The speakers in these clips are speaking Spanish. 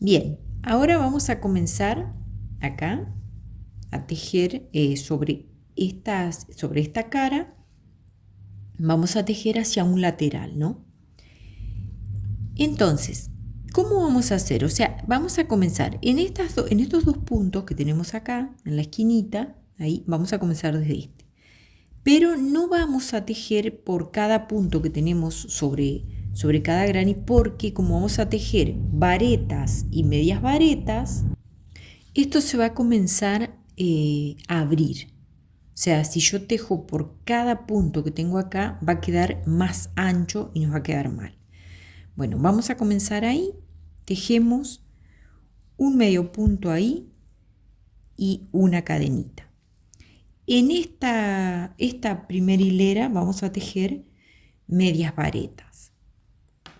Bien, ahora vamos a comenzar acá a tejer sobre esta cara. Vamos a tejer hacia un lateral, ¿no? Entonces, ¿cómo vamos a hacer? O sea, vamos a comenzar en estos dos puntos que tenemos acá, en la esquinita, ahí vamos a comenzar desde este. Pero no vamos a tejer por cada punto que tenemos sobre cada granny, porque como vamos a tejer varetas y medias varetas, esto se va a comenzar a abrir. O sea, si yo tejo por cada punto que tengo acá, va a quedar más ancho y nos va a quedar mal. Bueno, vamos a comenzar ahí. Tejemos un medio punto ahí y una cadenita. En esta primera hilera vamos a tejer medias varetas.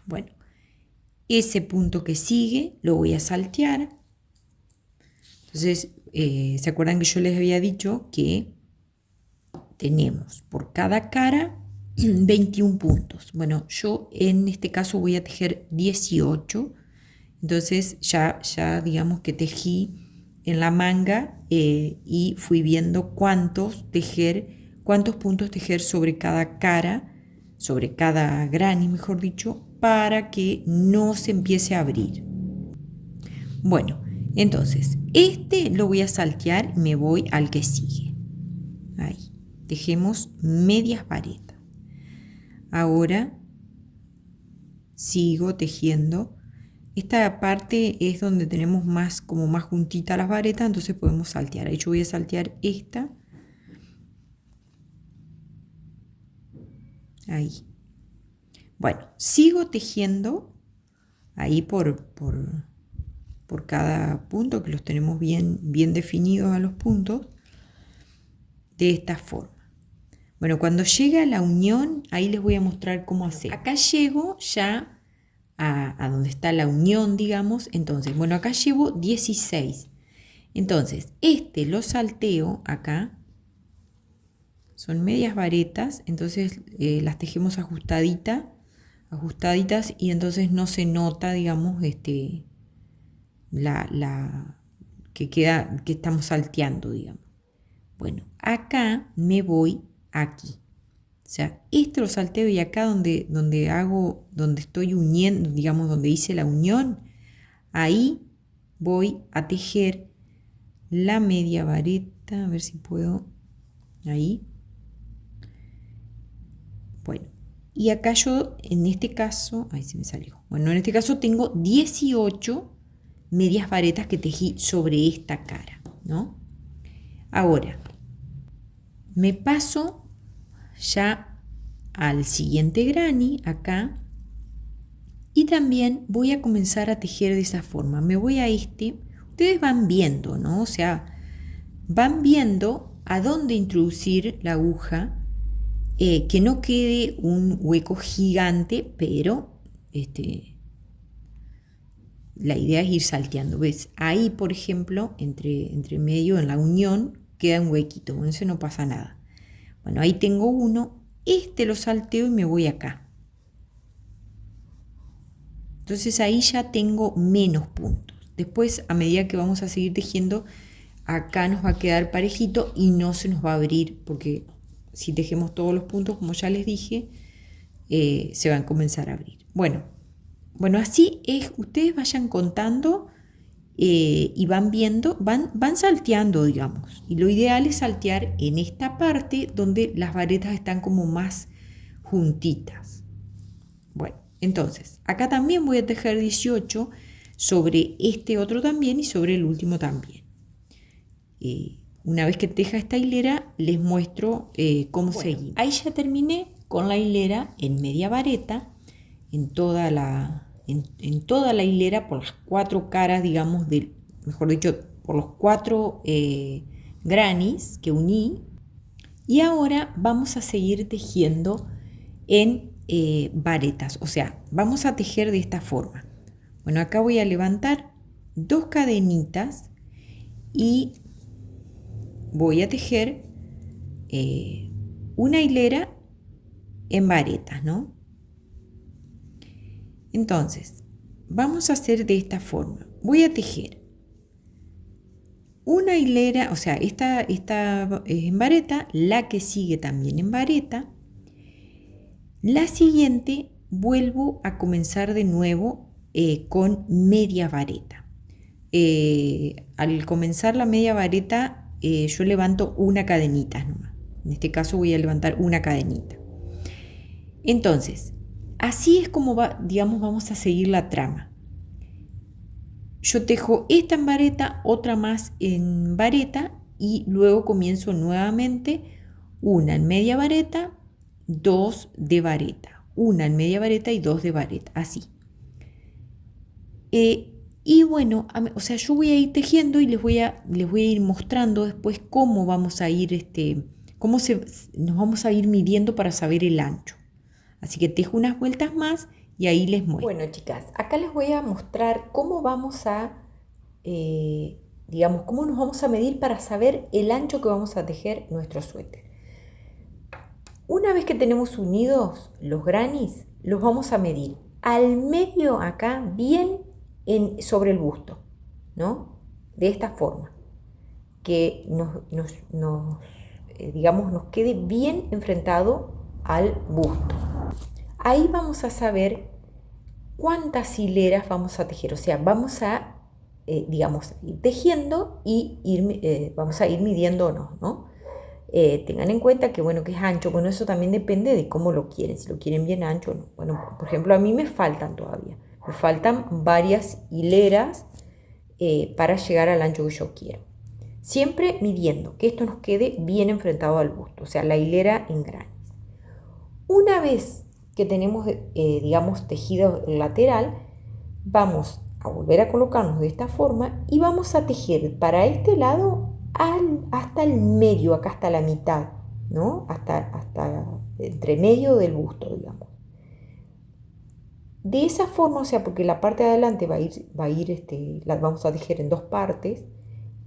Bueno, ese punto que sigue lo voy a saltear. Entonces, ¿se acuerdan que yo les había dicho que tenemos por cada cara 21 puntos? Bueno, yo en este caso voy a tejer 18. Entonces ya digamos que tejí en la manga y fui viendo cuántos puntos tejer sobre cada cara, sobre cada granny, mejor dicho, para que no se empiece a abrir. Bueno, entonces este lo voy a saltear y me voy al que sigue. Ahí, tejemos medias varetas. Ahora sigo tejiendo. Esta parte es donde tenemos más juntita las varetas, entonces podemos saltear. Ahí yo voy a saltear esta. Ahí. Bueno, sigo tejiendo ahí por cada punto, que los tenemos bien definidos a los puntos, de esta forma. Bueno, cuando llega a la unión, ahí les voy a mostrar cómo hacer. Acá llego ya a donde está la unión, digamos. Entonces, bueno, acá llevo 16. Entonces, lo salteo acá. Son medias varetas, entonces las tejemos ajustaditas, y entonces no se nota, digamos, que estamos salteando, digamos. Bueno, acá me voy aquí. O sea, lo salteo, y acá donde estoy uniendo, digamos, donde hice la unión, ahí voy a tejer la media vareta, a ver si puedo, ahí. Bueno, y acá yo, en este caso, ahí se me salió. Bueno, en este caso tengo 18 medias varetas que tejí sobre esta cara, ¿no? Ahora, me paso ya al siguiente granny acá, y también voy a comenzar a tejer de esa forma. Me voy a ustedes van viendo, ¿no? O sea, van viendo a dónde introducir la aguja, que no quede un hueco gigante, pero la idea es ir salteando. ¿Ves? Ahí, por ejemplo, entre medio, en la unión, queda un huequito. Con eso no pasa nada. Bueno, ahí tengo uno. Lo salteo y me voy acá. Entonces ahí ya tengo menos puntos. Después, a medida que vamos a seguir tejiendo, acá nos va a quedar parejito y no se nos va a abrir, porque si tejemos todos los puntos, como ya les dije, se van a comenzar a abrir. Bueno, así es. Ustedes vayan contando y van viendo, van salteando, digamos. Y lo ideal es saltear en esta parte donde las varetas están como más juntitas. Bueno, entonces, acá también voy a tejer 18 sobre este otro también y sobre el último también. Una vez que teja esta hilera, les muestro cómo seguir. Ahí ya terminé con la hilera en media vareta, en toda la hilera, por las 4 caras, digamos, mejor dicho, por los 4 grannies que uní. Y ahora vamos a seguir tejiendo en varetas, o sea, vamos a tejer de esta forma. Bueno, acá voy a levantar 2 cadenitas y voy a tejer una hilera en varetas, ¿no? Entonces, vamos a hacer de esta forma. voy a tejer una hilera, o sea, esta es en vareta, la que sigue también en vareta. La siguiente vuelvo a comenzar de nuevo con media vareta. Al comenzar la media vareta yo levanto una cadenita nomás. En este caso voy a levantar una cadenita. Entonces, así es como digamos, vamos a seguir la trama. Yo tejo esta en vareta, otra más en vareta y luego comienzo nuevamente una en media vareta, dos de vareta, una en media vareta y dos de vareta, así. Y bueno, o sea, yo voy a ir tejiendo y les voy a ir mostrando después cómo vamos a ir, nos vamos a ir midiendo para saber el ancho. Así que tejo unas vueltas más y ahí les muestro. Bueno, chicas, acá les voy a mostrar cómo vamos a, digamos, cómo nos vamos a medir para saber el ancho que vamos a tejer nuestro suéter. Una vez que tenemos unidos los granis, los vamos a medir al medio acá, bien sobre el busto, ¿no? De esta forma, que digamos, nos quede bien enfrentado al busto. Ahí vamos a saber cuántas hileras vamos a tejer, o sea, vamos a, digamos, ir tejiendo y vamos a ir midiéndonos, ¿no? Tengan en cuenta que, bueno, que es ancho, bueno, eso también depende de cómo lo quieren, si lo quieren bien ancho o no. Bueno, por ejemplo, a mí me faltan todavía, me faltan varias hileras para llegar al ancho que yo quiero. Siempre midiendo, que esto nos quede bien enfrentado al busto, o sea, la hilera en granis. Una vez que tenemos, digamos, tejido el lateral, vamos a volver a colocarnos de esta forma y vamos a tejer para este lado hasta el medio, acá hasta la mitad, ¿no? Hasta entre medio del busto, digamos. De esa forma, o sea, porque la parte de adelante la vamos a tejer en dos partes,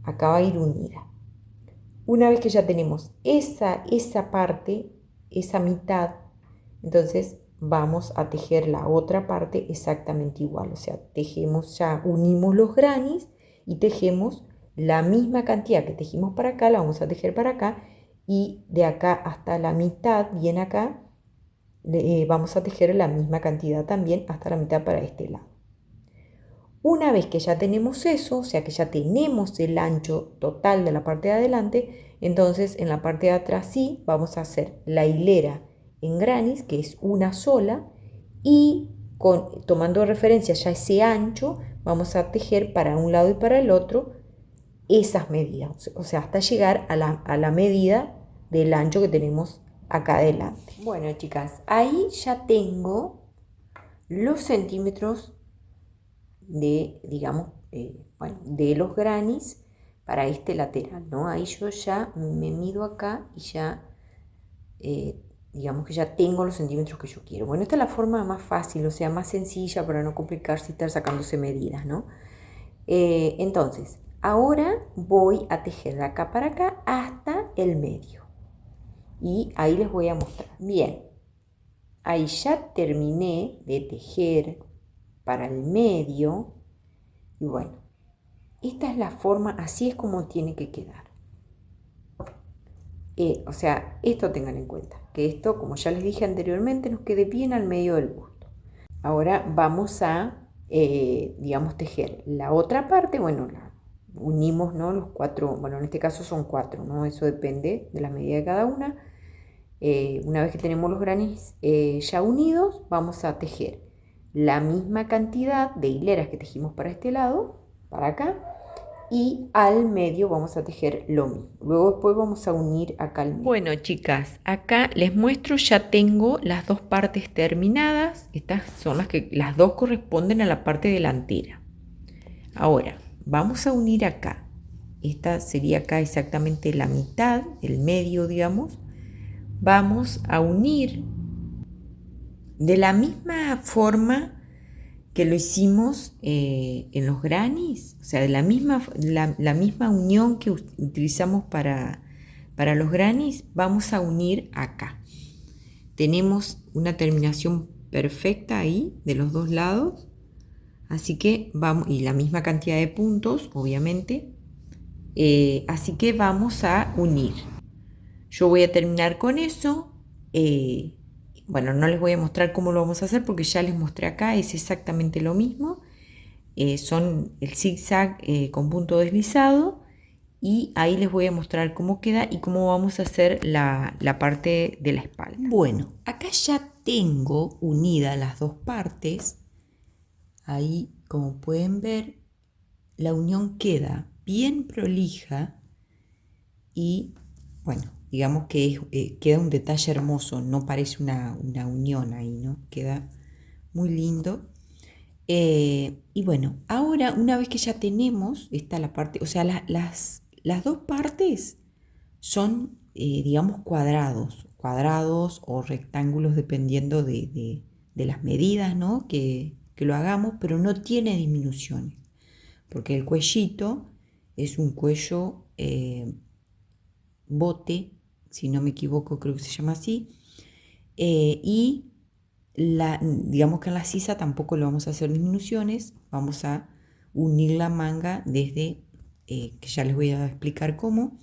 acá va a ir unida. Una vez que ya tenemos esa parte, esa mitad, entonces vamos a tejer la otra parte exactamente igual. O sea, tejemos ya, unimos los granis y tejemos la misma cantidad que tejimos para acá, la vamos a tejer para acá y de acá hasta la mitad, bien acá, vamos a tejer la misma cantidad también hasta la mitad para este lado. Una vez que ya tenemos eso, o sea que ya tenemos el ancho total de la parte de adelante, entonces en la parte de atrás sí vamos a hacer la hilera en granis, que es una sola, y tomando de referencia ya ese ancho, vamos a tejer para un lado y para el otro esas medidas, o sea, hasta llegar a la medida del ancho que tenemos acá adelante. Bueno, chicas, ahí ya tengo los centímetros de, digamos, bueno, de los granis para este lateral, ¿no? Ahí yo ya me mido acá y ya, digamos que ya tengo los centímetros que yo quiero. Bueno, esta es la forma más fácil, o sea, más sencilla para no complicarse y estar sacándose medidas, ¿no? Entonces, ahora voy a tejer de acá para acá hasta el medio. Y ahí les voy a mostrar. Bien, ahí ya terminé de tejer para el medio. Y bueno, esta es la forma, así es como tiene que quedar. O sea, esto tengan en cuenta, que esto, como ya les dije anteriormente, nos quede bien al medio del busto. Ahora vamos a, digamos, tejer la otra parte. Bueno, unimos, ¿no? Los cuatro, bueno, en este caso son cuatro, ¿no? Eso depende de la medida de cada una. Una vez que tenemos los granis ya unidos, vamos a tejer la misma cantidad de hileras que tejimos para este lado, para acá, y al medio vamos a tejer lo mismo. Luego después vamos a unir acá al medio. Bueno, chicas, acá les muestro, ya tengo las dos partes terminadas. Estas son las dos corresponden a la parte delantera. Ahora, vamos a unir acá. Esta sería acá exactamente la mitad, el medio, digamos. Vamos a unir de la misma forma que lo hicimos en los granis, o sea, de la misma unión que utilizamos para los granis, vamos a unir acá. Tenemos una terminación perfecta ahí de los dos lados, Así que vamos, y la misma cantidad de puntos, obviamente. Así que vamos a unir. Yo voy a terminar con eso. Bueno, no les voy a mostrar cómo lo vamos a hacer porque ya les mostré acá, es exactamente lo mismo. Son el zigzag con punto deslizado y ahí les voy a mostrar cómo queda y cómo vamos a hacer la parte de la espalda. Bueno, acá ya tengo unidas las dos partes. Ahí, como pueden ver, la unión queda bien prolija y, bueno, digamos que queda un detalle hermoso, no parece una unión ahí, ¿no? Queda muy lindo. Y bueno, ahora una vez que ya tenemos, está la parte, o sea, las dos partes son, digamos, cuadrados o rectángulos dependiendo de las medidas, ¿no? Que lo hagamos, pero no tiene disminuciones, porque el cuellito es un cuello bote, si no me equivoco, creo que se llama así, y digamos que en la sisa tampoco le vamos a hacer disminuciones, vamos a unir la manga desde, que ya les voy a explicar cómo.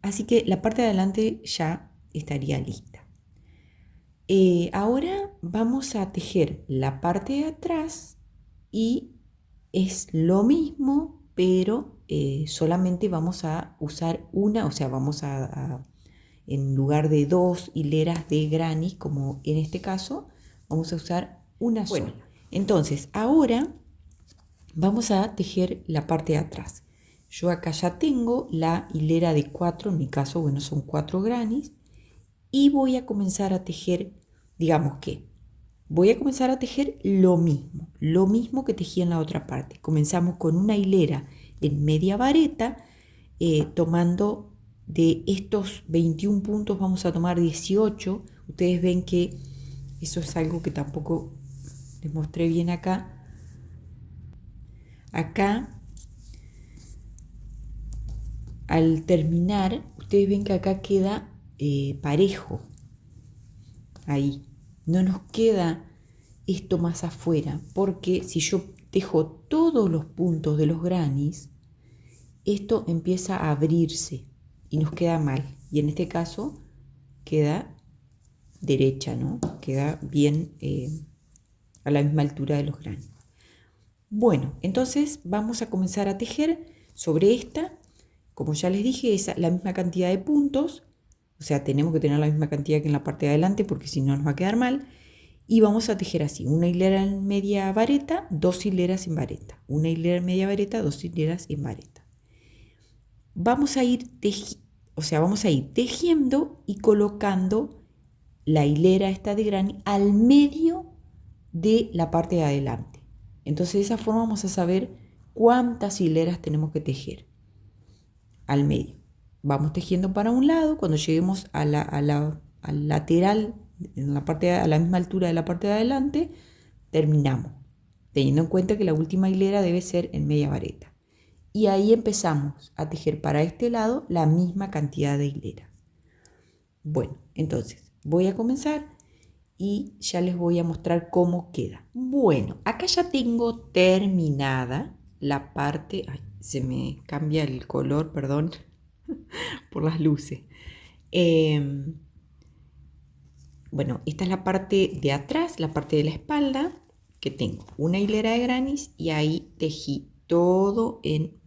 Así que la parte de adelante ya estaría lista. Ahora vamos a tejer la parte de atrás y es lo mismo, pero solamente vamos a usar una, o sea, vamos en lugar de 2 hileras de granny, como en este caso, vamos a usar una sola. Entonces, ahora vamos a tejer la parte de atrás. Yo acá ya tengo la hilera de 4, en mi caso, bueno, son 4 grannies, y voy a comenzar a tejer, digamos que voy a comenzar a tejer lo mismo que tejí en la otra parte. Comenzamos con una hilera en media vareta, tomando de estos 21 puntos vamos a tomar 18. Ustedes ven que eso es algo que tampoco les mostré bien acá. Acá, al terminar, ustedes ven que acá queda parejo. Ahí. No nos queda esto más afuera, porque si yo tejo todos los puntos de los grannies, esto empieza a abrirse y nos queda mal. Y en este caso queda derecha, ¿no? Queda bien a la misma altura de los grannies. Bueno, entonces vamos a comenzar a tejer sobre esta. Como ya les dije, es la misma cantidad de puntos. O sea, tenemos que tener la misma cantidad que en la parte de adelante porque si no nos va a quedar mal. Y vamos a tejer así, una hilera en media vareta, 2 hileras en vareta. Una hilera en media vareta, 2 hileras en vareta. Vamos a ir tejiendo y colocando la hilera esta de granny al medio de la parte de adelante. Entonces de esa forma vamos a saber cuántas hileras tenemos que tejer al medio. Vamos tejiendo para un lado, cuando lleguemos al lateral, a la misma altura de la parte de adelante, terminamos, teniendo en cuenta que la última hilera debe ser en media vareta. Y ahí empezamos a tejer para este lado la misma cantidad de hileras. Bueno, entonces voy a comenzar y ya les voy a mostrar cómo queda. Bueno, acá ya tengo terminada la parte, ay, se me cambia el color, perdón, por las luces. Bueno, esta es la parte de atrás, la parte de la espalda, que tengo una hilera de grannies y ahí tejí todo en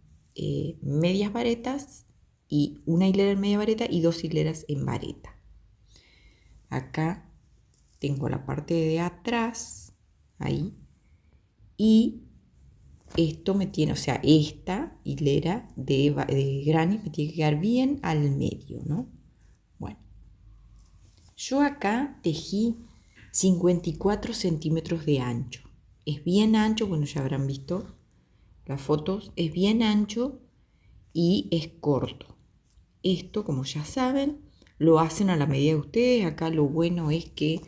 medias varetas y una hilera en media vareta y 2 hileras en vareta. Acá tengo la parte de atrás, ahí, y esto me tiene, o sea, esta hilera de grannies me tiene que quedar bien al medio, ¿no? Bueno, yo acá tejí 54 centímetros de ancho. Es bien ancho, bueno, ya habrán visto las fotos, es bien ancho y es corto. Esto, como ya saben, lo hacen a la medida de ustedes. Acá lo bueno es que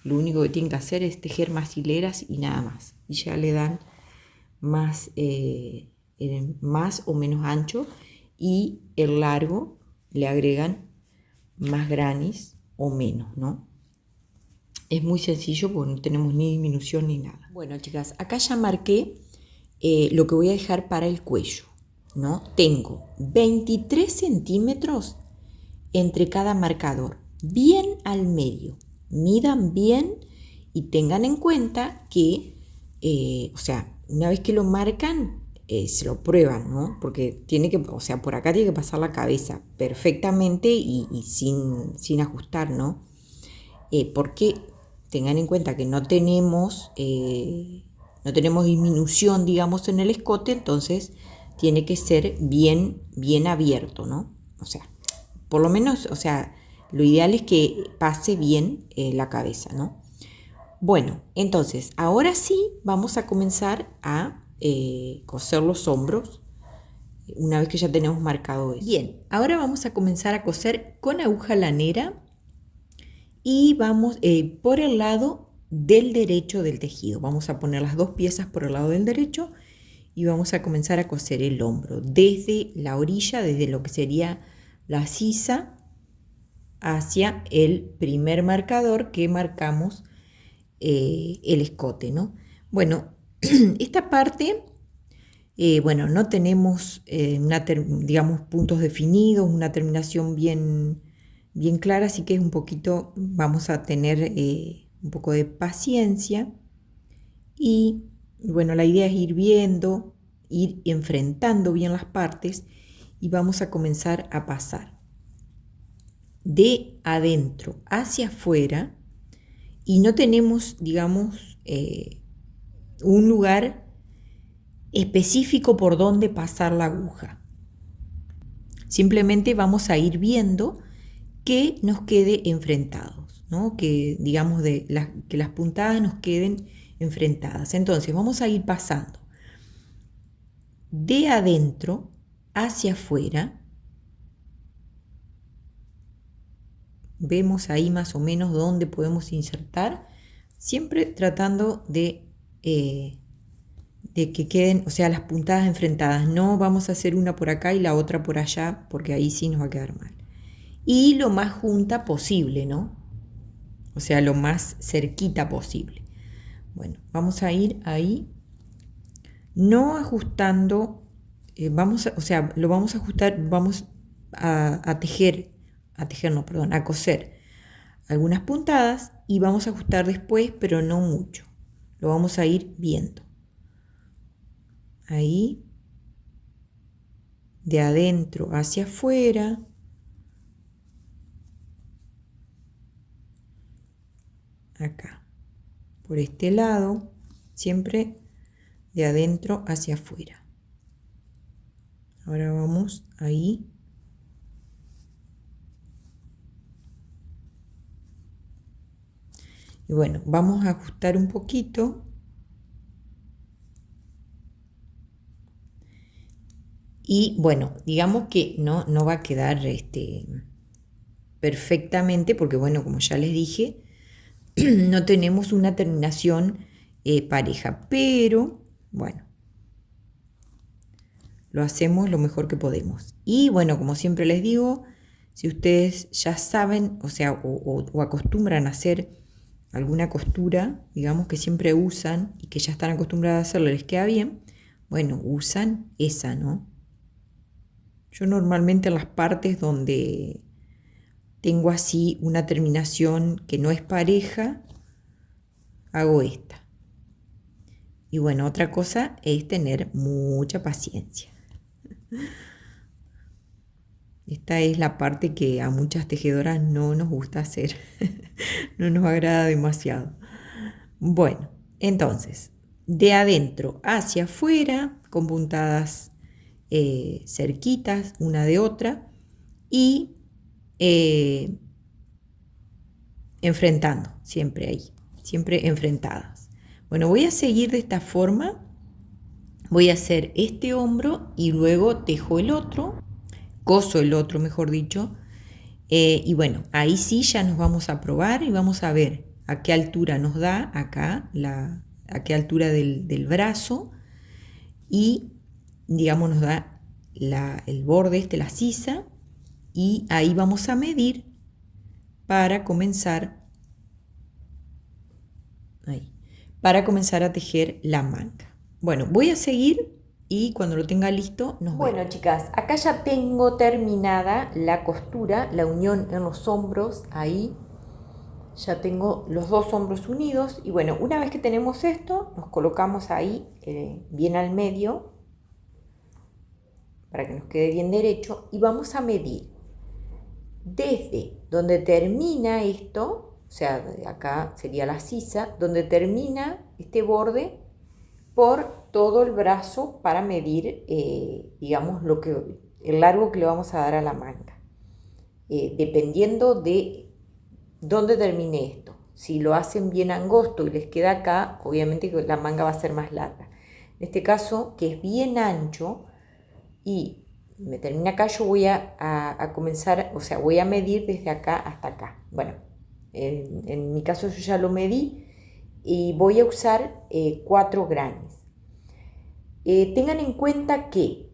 lo único que tienen que hacer es tejer más hileras y nada más. Y ya le dan más o menos ancho y el largo le agregan más grannies o menos, ¿no? Es muy sencillo porque no tenemos ni disminución ni nada. Bueno, chicas, acá ya marqué lo que voy a dejar para el cuello, ¿no? Tengo 23 centímetros entre cada marcador, bien al medio. Midan bien y tengan en cuenta que, o sea, una vez que lo marcan, se lo prueban, ¿no? Porque tiene que, o sea, por acá tiene que pasar la cabeza perfectamente y sin ajustar, ¿no? Porque tengan en cuenta que no tenemos disminución, digamos, en el escote, entonces tiene que ser bien, bien abierto, ¿no? O sea, por lo menos, o sea, lo ideal es que pase bien la cabeza, ¿no? Bueno, entonces, ahora sí vamos a comenzar a coser los hombros una vez que ya tenemos marcado eso. Bien, ahora vamos a comenzar a coser con aguja lanera y vamos por el lado del derecho del tejido. Vamos a poner las dos piezas por el lado del derecho y vamos a comenzar a coser el hombro desde la orilla, desde lo que sería la sisa hacia el primer marcador que marcamos el escote, ¿no? Bueno, esta parte, bueno, no tenemos digamos, puntos definidos, una terminación bien clara, así que es un poquito, vamos a tener un poco de paciencia y bueno, la idea es ir viendo, ir enfrentando bien las partes y vamos a comenzar a pasar de adentro hacia afuera y no tenemos, digamos, un lugar específico por donde pasar la aguja. Simplemente vamos a ir viendo que nos quede enfrentados, ¿no? Que digamos que las puntadas nos queden enfrentadas. Entonces vamos a ir pasando de adentro hacia afuera. Vemos ahí más o menos dónde podemos insertar, siempre tratando de que queden, o sea, las puntadas enfrentadas. No vamos a hacer una por acá y la otra por allá, porque ahí sí nos va a quedar mal. Y lo más junta posible, ¿no? O sea, lo más cerquita posible. Bueno, vamos a ir ahí, no ajustando, o sea, lo vamos a ajustar, vamos a coser algunas puntadas y vamos a ajustar después, pero no mucho. Lo vamos a ir viendo. Ahí, de adentro hacia afuera. Acá, por este lado, siempre de adentro hacia afuera. Ahora vamos ahí. Y bueno, vamos a ajustar un poquito. Y bueno, digamos que no va a quedar perfectamente porque bueno, como ya les dije, no tenemos una terminación pareja, pero bueno, lo hacemos lo mejor que podemos. Y bueno, como siempre les digo, si ustedes ya saben, o sea, o acostumbran a hacer alguna costura, digamos que siempre usan y que ya están acostumbradas a hacerlo, les queda bien, bueno, usan esa, ¿no? Yo normalmente en las partes donde tengo así una terminación que no es pareja, hago esta. Y bueno, otra cosa es tener mucha paciencia. Esta es la parte que a muchas tejedoras no nos gusta hacer, no nos agrada demasiado. Bueno, entonces, de adentro hacia afuera, con puntadas cerquitas una de otra y enfrentando, siempre ahí, siempre enfrentadas. Bueno, voy a seguir de esta forma, voy a hacer este hombro y luego tejo el otro, coso el otro, mejor dicho, y bueno, ahí sí ya nos vamos a probar y vamos a ver a qué altura nos da acá, a qué altura del brazo y digamos nos da el borde la sisa y ahí vamos a medir para comenzar ahí, para comenzar a tejer la manga. Bueno, voy a seguir y cuando lo tenga listo nos vemos. Bueno, chicas, acá ya tengo terminada la costura, la unión en los hombros, ahí ya tengo los dos hombros unidos. Y bueno, una vez que tenemos esto, nos colocamos ahí bien al medio para que nos quede bien derecho y vamos a medir desde donde termina esto, o sea, acá sería la sisa, donde termina este borde por todo el brazo para medir, digamos, el largo que le vamos a dar a la manga. Dependiendo de dónde termine esto. Si lo hacen bien angosto y les queda acá, obviamente que la manga va a ser más larga. En este caso, que es bien ancho y me termina acá, yo voy a comenzar, o sea, voy a medir desde acá hasta acá. Bueno, en mi caso yo ya lo medí y voy a usar 4 granes. Tengan en cuenta que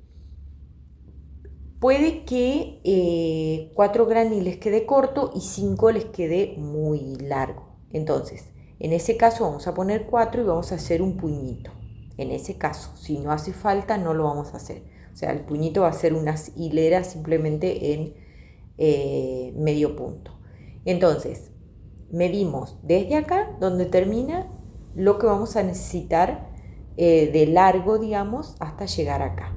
puede que 4 granes les quede corto y 5 les quede muy largo. Entonces, en ese caso vamos a poner 4 y vamos a hacer un puñito. En ese caso, si no hace falta, no lo vamos a hacer. O sea, el puñito va a ser unas hileras simplemente en medio punto. Entonces, medimos desde acá, donde termina, lo que vamos a necesitar de largo, digamos, hasta llegar acá.